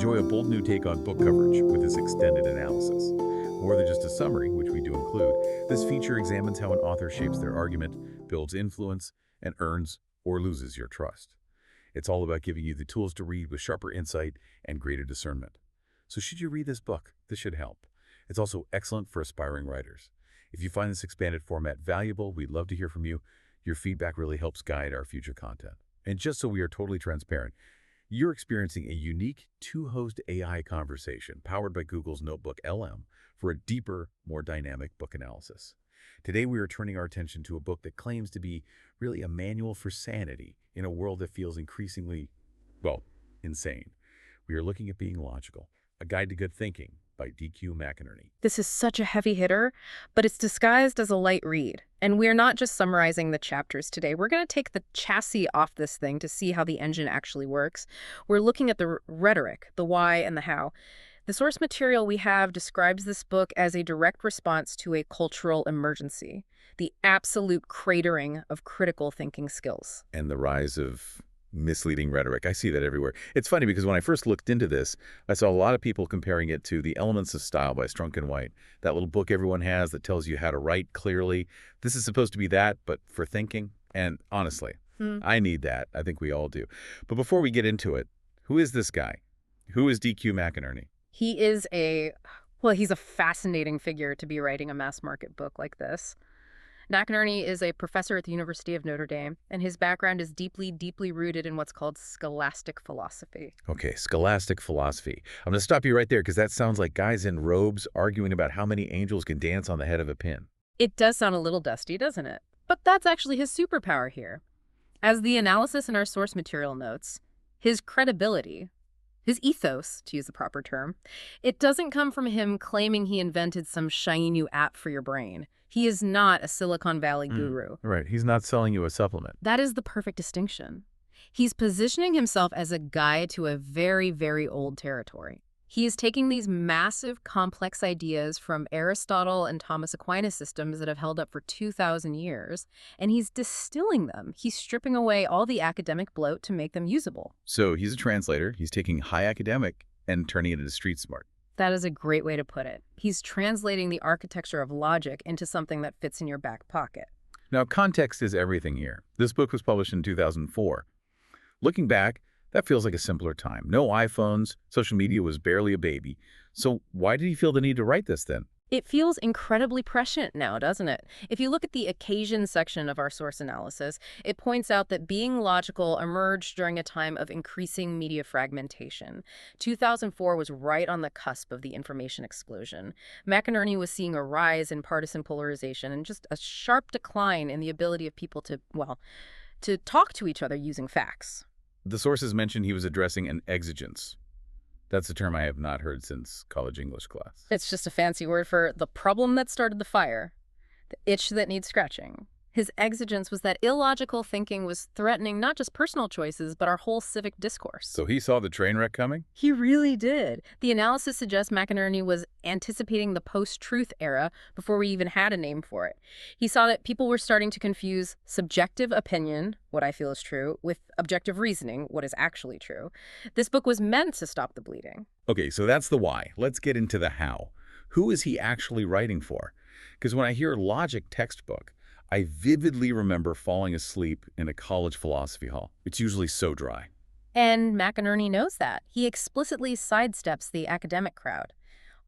Enjoy a bold new take on book coverage with this extended analysis. More than just a summary, which we do include, this feature examines how an author shapes their argument, builds influence, and earns or loses your trust. It's all about giving you the tools to read with sharper insight and greater discernment. So should you read this book? This should help. It's also excellent for aspiring writers. If you find this expanded format valuable, we'd love to hear from you. Your feedback really helps guide our future content. And just so we are totally transparent, you're experiencing a unique two-host AI conversation powered by Google's Notebook LM for a deeper, more dynamic book analysis. Today, we are turning our attention to a book that claims to be really a manual for sanity in a world that feels increasingly, well, insane. We are looking at Being Logical, A Guide to Good Thinking by D.Q. McInerny. This is such a heavy hitter, but it's disguised as a light read. And we're not just summarizing the chapters today. We're going to take the chassis off this thing to see how the engine actually works. We're looking at the rhetoric, the why, and the how. The source material we have describes this book as a direct response to a cultural emergency, the absolute cratering of critical thinking skills. And the rise of misleading rhetoric. I see that everywhere. It's funny because when I first looked into this, I saw a lot of people comparing it to The Elements of Style by Strunk and White, that little book everyone has that tells you how to write clearly. This is supposed to be that, but for thinking. And honestly, I need that. I think we all do. But before we get into it, who is this guy? Who is D.Q. McInerny? He is he's a fascinating figure to be writing a mass market book like this. McInerny is a professor at the University of Notre Dame, and his background is deeply, deeply rooted in what's called scholastic philosophy. Okay, scholastic philosophy. I'm going to stop you right there because that sounds like guys in robes arguing about how many angels can dance on the head of a pin. It does sound a little dusty, doesn't it? But that's actually his superpower here. As the analysis in our source material notes, his credibility, his ethos, to use the proper term, it doesn't come from him claiming he invented some shiny new app for your brain. He is not a Silicon Valley guru. Right. He's not selling you a supplement. That is the perfect distinction. He's positioning himself as a guide to a very, very old territory. He is taking these massive, complex ideas from Aristotle and Thomas Aquinas systems that have held up for 2,000 years, and he's distilling them. He's stripping away all the academic bloat to make them usable. So he's a translator. He's taking high academic and turning it into street smart. That is a great way to put it. He's translating the architecture of logic into something that fits in your back pocket. Now, context is everything here. This book was published in 2004. Looking back, that feels like a simpler time. No iPhones, social media was barely a baby. So why did he feel the need to write this then? It feels incredibly prescient now, doesn't it? If you look at the occasion section of our source analysis, it points out that Being Logical emerged during a time of increasing media fragmentation. 2004 was right on the cusp of the information explosion. McInerny was seeing a rise in partisan polarization and just a sharp decline in the ability of people to talk to each other using facts. The sources mentioned he was addressing an exigence. That's a term I have not heard since college English class. It's just a fancy word for the problem that started the fire, the itch that needs scratching. His exigence was that illogical thinking was threatening not just personal choices, but our whole civic discourse. So he saw the train wreck coming? He really did. The analysis suggests McInerny was anticipating the post-truth era before we even had a name for it. He saw that people were starting to confuse subjective opinion, what I feel is true, with objective reasoning, what is actually true. This book was meant to stop the bleeding. Okay, so that's the why. Let's get into the how. Who is he actually writing for? Because when I hear logic textbook, I vividly remember falling asleep in a college philosophy hall. It's usually so dry. And McInerny knows that. He explicitly sidesteps the academic crowd.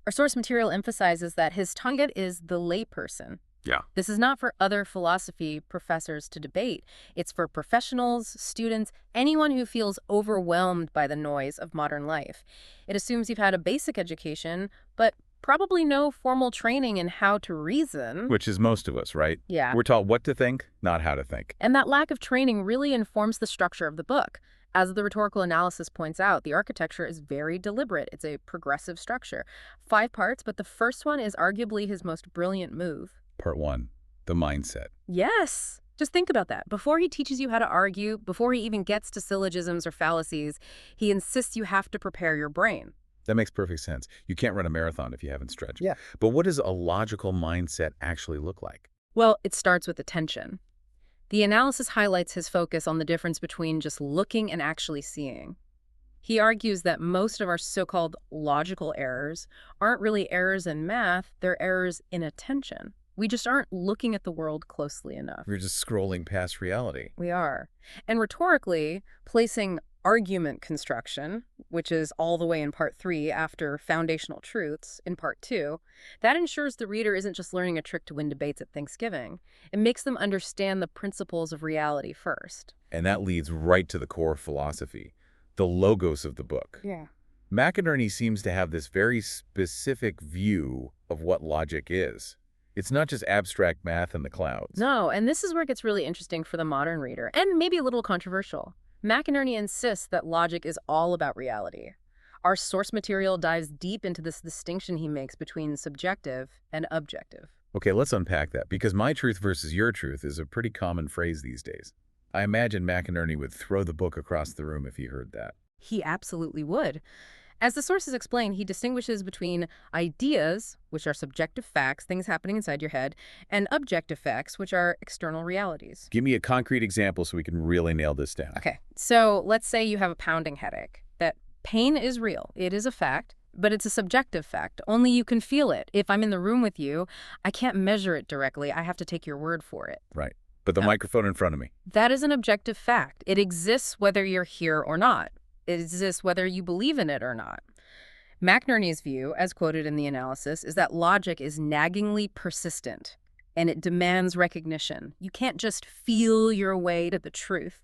Our source material emphasizes that his target is the layperson. Yeah. This is not for other philosophy professors to debate. It's for professionals, students, anyone who feels overwhelmed by the noise of modern life. It assumes you've had a basic education, but probably no formal training in how to reason. Which is most of us, right? Yeah. We're taught what to think, not how to think. And that lack of training really informs the structure of the book. As the rhetorical analysis points out, the architecture is very deliberate. It's a progressive structure. 5 parts, but the first one is arguably his most brilliant move. Part 1, the mindset. Yes. Just think about that. Before he teaches you how to argue, before he even gets to syllogisms or fallacies, he insists you have to prepare your brain. That makes perfect sense. You can't run a marathon if you haven't stretched. Yeah. But what does a logical mindset actually look like? Well, it starts with attention. The analysis highlights his focus on the difference between just looking and actually seeing. He argues that most of our so-called logical errors aren't really errors in math, they're errors in attention. We just aren't looking at the world closely enough. We're just scrolling past reality. We are. And rhetorically, placing argument construction, which is all the way in part 3 after foundational truths in part 2, that ensures the reader isn't just learning a trick to win debates at Thanksgiving. It makes them understand the principles of reality first. And that leads right to the core philosophy, the logos of the book. Yeah. McInerny seems to have this very specific view of what logic is. It's not just abstract math in the clouds. No, and this is where it gets really interesting for the modern reader, and maybe a little controversial. McInerny insists that logic is all about reality. Our source material dives deep into this distinction he makes between subjective and objective. Okay, let's unpack that, because my truth versus your truth is a pretty common phrase these days. I imagine McInerny would throw the book across the room if he heard that. He absolutely would. As the sources explain, he distinguishes between ideas, which are subjective facts, things happening inside your head, and objective facts, which are external realities. Give me a concrete example so we can really nail this down. Okay, so let's say you have a pounding headache. That pain is real. It is a fact, but it's a subjective fact. Only you can feel it. If I'm in the room with you, I can't measure it directly. I have to take your word for it. Right. But the microphone in front of me. That is an objective fact. It exists whether you're here or not. It exists whether you believe in it or not. McInerny's view, as quoted in the analysis, is that logic is naggingly persistent, and it demands recognition. You can't just feel your way to the truth.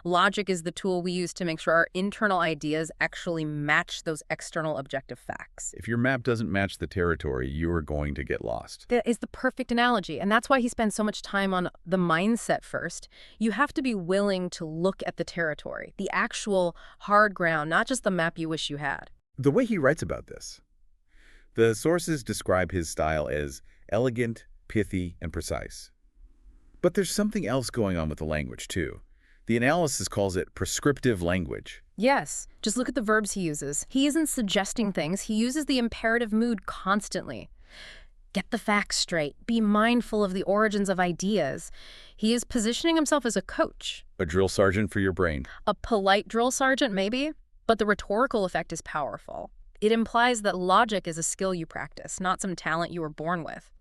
Logic is the tool we use to make sure our internal ideas actually match those external objective facts. If your map doesn't match the territory, you are going to get lost. That is the perfect analogy, and that's why he spends so much time on the mindset first. You have to be willing to look at the territory, the actual hard ground, not just the map you wish you had. The way he writes about this, the sources describe his style as elegant, pithy, and precise. But there's something else going on with the language, too. The analysis calls it prescriptive language. Yes, just look at the verbs he uses. He isn't suggesting things. He uses the imperative mood constantly. Get the facts straight. Be mindful of the origins of ideas. He is positioning himself as a coach. A drill sergeant for your brain. A polite drill sergeant, maybe? But the rhetorical effect is powerful. It implies that logic is a skill you practice, not some talent you were born with.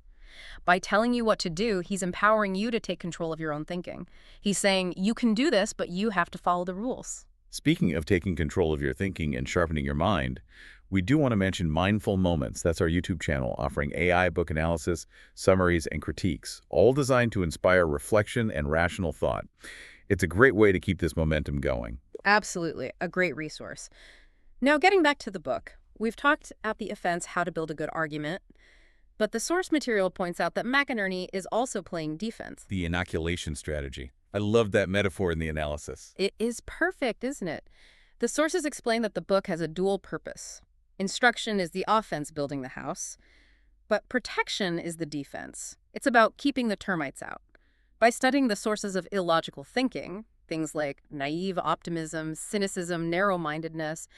By telling you what to do, he's empowering you to take control of your own thinking. He's saying, you can do this, but you have to follow the rules. Speaking of taking control of your thinking and sharpening your mind, we do want to mention Mindful Moments. That's our YouTube channel offering AI book analysis, summaries, and critiques, all designed to inspire reflection and rational thought. It's a great way to keep this momentum going. Absolutely, a great resource. Now, getting back to the book, we've talked at the offense how to build a good argument, but the source material points out that McInerny is also playing defense. The inoculation strategy. I love that metaphor in the analysis. It is perfect, isn't it? The sources explain that the book has a dual purpose. Instruction is the offense building the house, but protection is the defense. It's about keeping the termites out. By studying the sources of illogical thinking, things like naive optimism, cynicism, narrow-mindedness,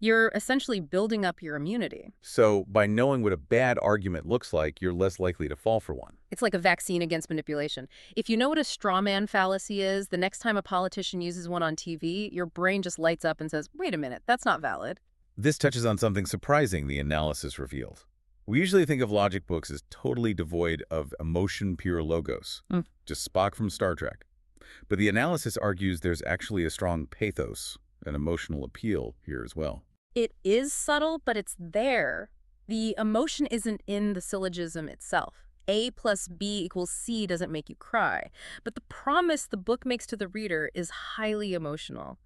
you're essentially building up your immunity. So by knowing what a bad argument looks like, you're less likely to fall for one. It's like a vaccine against manipulation. If you know what a straw man fallacy is, the next time a politician uses one on TV, your brain just lights up and says, wait a minute, that's not valid. This touches on something surprising the analysis revealed. We usually think of logic books as totally devoid of emotion-pure logos, just Spock from Star Trek. But the analysis argues there's actually a strong pathos, an emotional appeal here as well. It is subtle, but it's there. The emotion isn't in the syllogism itself. A plus B equals C doesn't make you cry. But the promise the book makes to the reader is highly emotional.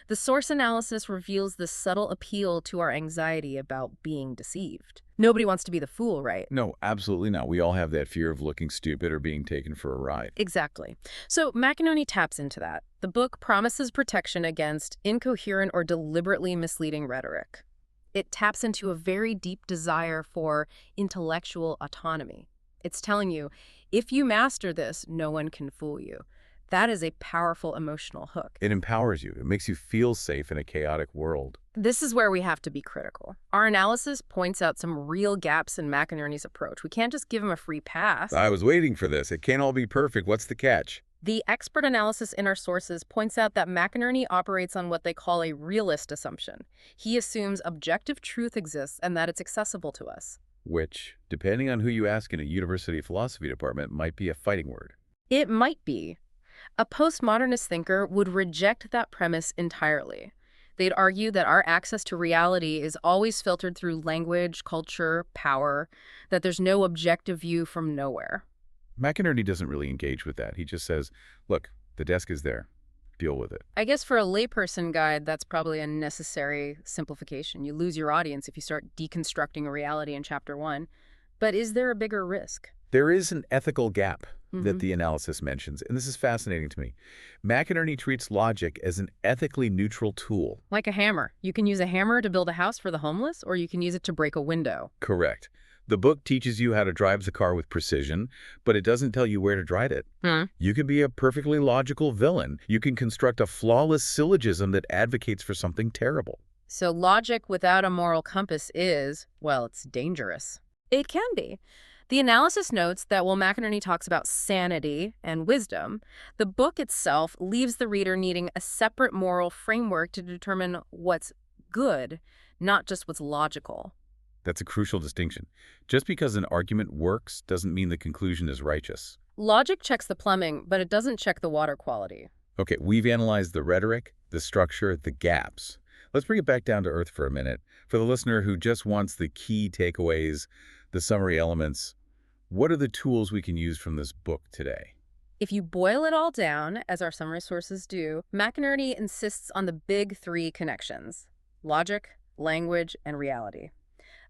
The source analysis reveals the subtle appeal to our anxiety about being deceived. Nobody wants to be the fool, right? No, absolutely not. We all have that fear of looking stupid or being taken for a ride. Exactly. So McInerny taps into that. The book promises protection against incoherent or deliberately misleading rhetoric. It taps into a very deep desire for intellectual autonomy. It's telling you, if you master this, no one can fool you. That is a powerful emotional hook. It empowers you. It makes you feel safe in a chaotic world. This is where we have to be critical. Our analysis points out some real gaps in McInerny's approach. We can't just give him a free pass. I was waiting for this. It can't all be perfect. What's the catch? The expert analysis in our sources points out that McInerny operates on what they call a realist assumption. He assumes objective truth exists and that it's accessible to us. Which, depending on who you ask in a university philosophy department, might be a fighting word. It might be. A postmodernist thinker would reject that premise entirely. They'd argue that our access to reality is always filtered through language, culture, power, that there's no objective view from nowhere. McInerny doesn't really engage with that. He just says, look, the desk is there. Deal with it. I guess for a layperson guide, that's probably a necessary simplification. You lose your audience if you start deconstructing a reality in Chapter 1. But is there a bigger risk? There is an ethical gap that the analysis mentions, and this is fascinating to me. McInerny treats logic as an ethically neutral tool. Like a hammer. You can use a hammer to build a house for the homeless, or you can use it to break a window. Correct. The book teaches you how to drive the car with precision, but it doesn't tell you where to drive it. You can be a perfectly logical villain. You can construct a flawless syllogism that advocates for something terrible. So logic without a moral compass is, well, it's dangerous. It can be. The analysis notes that while McInerny talks about sanity and wisdom, the book itself leaves the reader needing a separate moral framework to determine what's good, not just what's logical. That's a crucial distinction. Just because an argument works doesn't mean the conclusion is righteous. Logic checks the plumbing, but it doesn't check the water quality. Okay, we've analyzed the rhetoric, the structure, the gaps. Let's bring it back down to earth for a minute. For the listener who just wants the key takeaways, the summary elements, what are the tools we can use from this book today? If you boil it all down, as our summary sources do, McInerny insists on the big three connections: logic, language, and reality.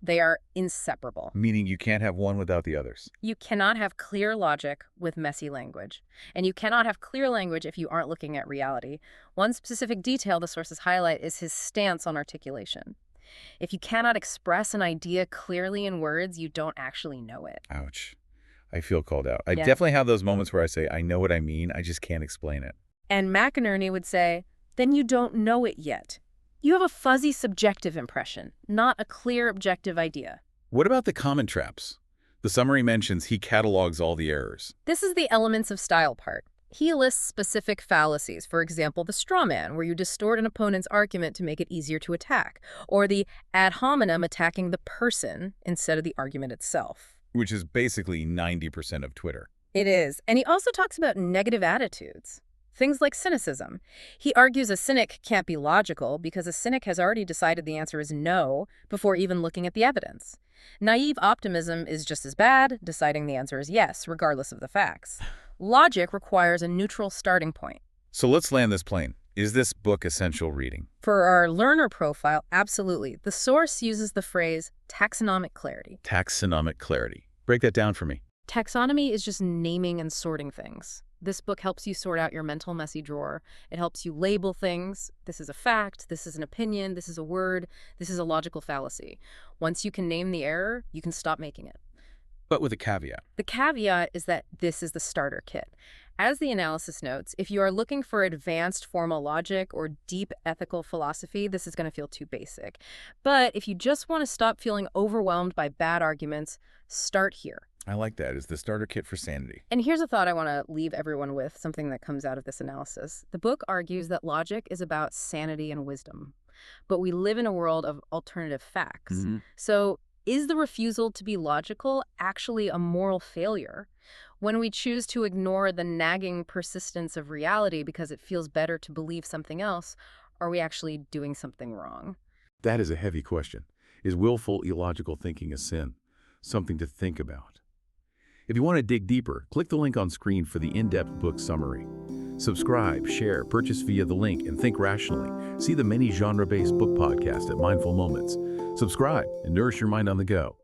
They are inseparable. Meaning you can't have one without the others. You cannot have clear logic with messy language. And you cannot have clear language if you aren't looking at reality. One specific detail the sources highlight is his stance on articulation. If you cannot express an idea clearly in words, you don't actually know it. Ouch. I feel called out. I definitely have those moments where I say, I know what I mean, I just can't explain it. And McInerny would say, then you don't know it yet. You have a fuzzy subjective impression, not a clear objective idea. What about the common traps? The summary mentions he catalogs all the errors. This is the elements of style part. He lists specific fallacies, for example, the straw man, where you distort an opponent's argument to make it easier to attack, or the ad hominem attacking the person instead of the argument itself. Which is basically 90% of Twitter. It is. And he also talks about negative attitudes. Things like cynicism. He argues a cynic can't be logical because a cynic has already decided the answer is no before even looking at the evidence. Naive optimism is just as bad, deciding the answer is yes, regardless of the facts. Logic requires a neutral starting point. So let's land this plane. Is this book essential reading? For our learner profile, absolutely. The source uses the phrase taxonomic clarity. Taxonomic clarity. Break that down for me. Taxonomy is just naming and sorting things. This book helps you sort out your mental messy drawer. It helps you label things. This is a fact, this is an opinion, this is a word, this is a logical fallacy. Once you can name the error, you can stop making it. But with a caveat. The caveat is that this is the starter kit. As the analysis notes, if you are looking for advanced formal logic or deep ethical philosophy, this is going to feel too basic. But if you just want to stop feeling overwhelmed by bad arguments, start here. I like that. It's the starter kit for sanity. And here's a thought I want to leave everyone with, something that comes out of this analysis. The book argues that logic is about sanity and wisdom, but we live in a world of alternative facts. So is the refusal to be logical actually a moral failure? When we choose to ignore the nagging persistence of reality because it feels better to believe something else, are we actually doing something wrong? That is a heavy question. Is willful, illogical thinking a sin? Something to think about. If you want to dig deeper, click the link on screen for the in-depth book summary. Subscribe, share, purchase via the link, and think rationally. See the many genre-based book podcasts at Mindful Moments. Subscribe and nourish your mind on the go.